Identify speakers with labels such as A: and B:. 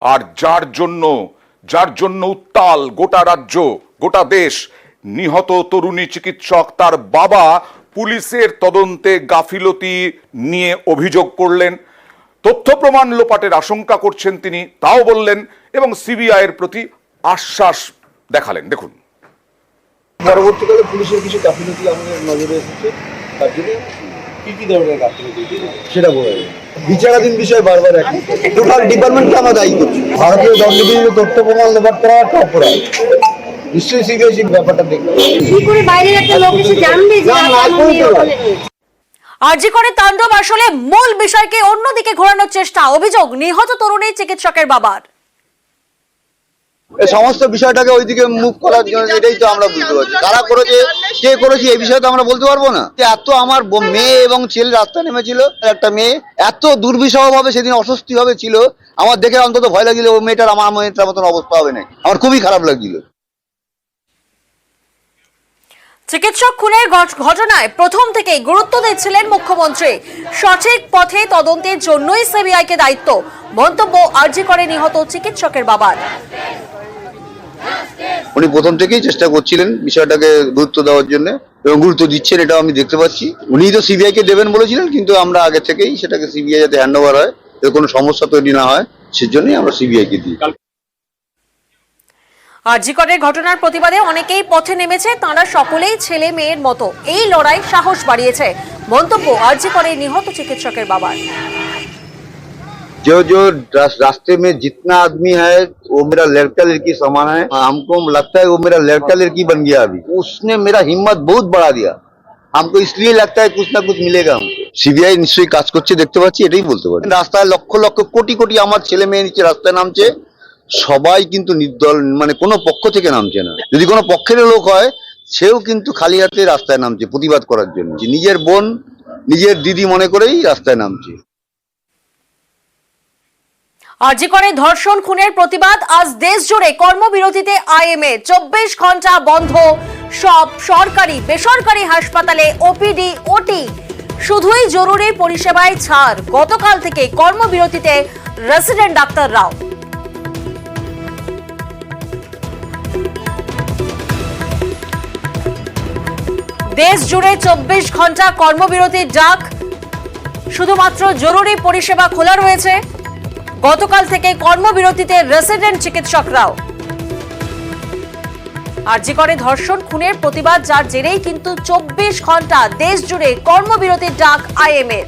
A: আর যার জন্য উত্তাল গোটা রাজ্য, গোটা দেশ, নিহত তরুণী চিকিৎসক তার বাবা পুলিশের তদন্তে গাফিলতি নিয়ে অভিযোগ করলেন, তথ্য প্রমাণ লোপাটের আশঙ্কা করছেন তিনি, তাও বললেন এবং সিবিআই এর প্রতি আশ্বাস দেখালেন। দেখুন,
B: পরবর্তীকালে পুলিশের কিছু গাফিলতি আমাদের নজরে এসেছে, তার জন্য কি ধরনের গাফিলতি সেটা বলে বিচারাধীন বিষয় বারবার একই টোটাল ডিপার্টমেন্টকে আমরা দায়ী করছি। ভারতীয় দণ্ডবিধিতে তথ্য প্রমাণ লোপাট করা একটা অপরাধ। নিশ্চয়ই সিবিআই ব্যাপারটা দেখবে।
C: কি করে বাইরের একটা লোক এসে জানবে যে
D: আরজি করে তাণ্ডব আসলে মূল বিষয়কে অন্যদিকে ঘোরানোর চেষ্টা, অভিযোগ নিহত তরুণী চিকিৎসকের বাবার।
B: এই সমস্ত বিষয়টাকে ওইদিকে মুভ করার জন্য এটাই তো আমরা বুঝতে পারছি। কারা করেছে, কে করেছে, এই বিষয়ে তো আমরা বলতে পারবো না। এত আমার মেয়ে এবং ছেলে রাস্তায় নেমেছিল, একটা মেয়ে এত দুর্বিষহ ভাবে সেদিন অস্বস্তি ভাবে ছিল, আমার দেখে অন্তত ভয় লাগছিল ও মেয়েটার আমার মেয়েটার মতন অবস্থা হবে না। আমার খুবই খারাপ লাগছিল।
D: চিকিৎসক খুনের ঘটনায় প্রথম থেকেই গুরুত্ব দিচ্ছিলেন মুখ্যমন্ত্রী। সঠিক পথে তদন্তের জন্যই সিবিআইকে দায়িত্ব, মন্তব্য আরজি করে নিহত চিকিৎসকের বাবার।
B: উনি প্রথম থেকেই চেষ্টা করছিলেন বিষয়টাকে গুরুত্ব দেওয়ার জন্য এবং গুরুত্ব দিচ্ছেন, এটাও আমি দেখতে পাচ্ছি। উনি তো সিবিআই কে দেবেন বলেছিলেন, কিন্তু আমরা আগে থেকেই সেটাকে সিবিআই যাতে হ্যান্ড ওভার হয়, এর কোনো সমস্যা তৈরি না হয়, সেজন্যই আমরা সিবিআই কে দিই।
D: আরজি করের ঘটনার প্রতিবাদে অনেকেই পথে নেমেছে, তারা সকলেই ছেলে মেয়ের মতো। এই লড়াই সাহস বাড়িয়েছে, মন্তব্য আরজি করে নিহত চিকিৎসকের বাবার।
B: जो रास्ते में जितना आदमी है वो मेरा लड़का लड़की समान है। हमको लगता है वो मेरा लड़का लड़की बन गया। अभी उसने मेरा हिम्मत बहुत बढ़ा दिया। हमको इसलिए लगता है कुछ ना कुछ मिलेगा हमको। सीबीआई निश्चयই কাজ করছে, দেখতে পাচ্ছি, এটাই বলতে পারি। রাস্তায় লক্ষ লক্ষ কোটি কোটি আমার ছেলে মেয়ে নিচে রাস্তায় নামছে, সবাই কিন্তু নির্দল, মানে কোনো পক্ষ থেকে নামছে না। যদি কোনো পক্ষের লোক হয় সেও কিন্তু খালি হাতে রাস্তায় নামছে প্রতিবাদ করার জন্য, নিজের বোন নিজের দিদি মনে করেই রাস্তায় নামছে।
D: আরজি করে ধর্ষণ খুনের প্রতিবাদ আজ দেশ জুড়ে কর্মবিরতিতে আইএমএ। 24 ঘন্টা বন্ধ সব সরকারি বেসরকারি হাসপাতালে ওপিডি ওটি, শুধুই জরুরি পরিষেবায় ছাড়। গতকাল থেকে কর্মবিরতিতে রেসিডেন্ট ডাক্তাররাও। দেশ জুড়ে 24 ঘন্টা কর্মবিরতির ডাক, শুধুমাত্র জরুরি পরিষেবা খোলা রয়েছে। গতকাল থেকে কর্মবিরতিতে রেসিডেন্ট চিকিৎসকরাও। আরজি করে ধর্ষণ খুনের প্রতিবাদ, যার জেরেই কিন্তু 24 ঘন্টা দেশ জুড়ে কর্মবিরতির ডাক আইএমএ।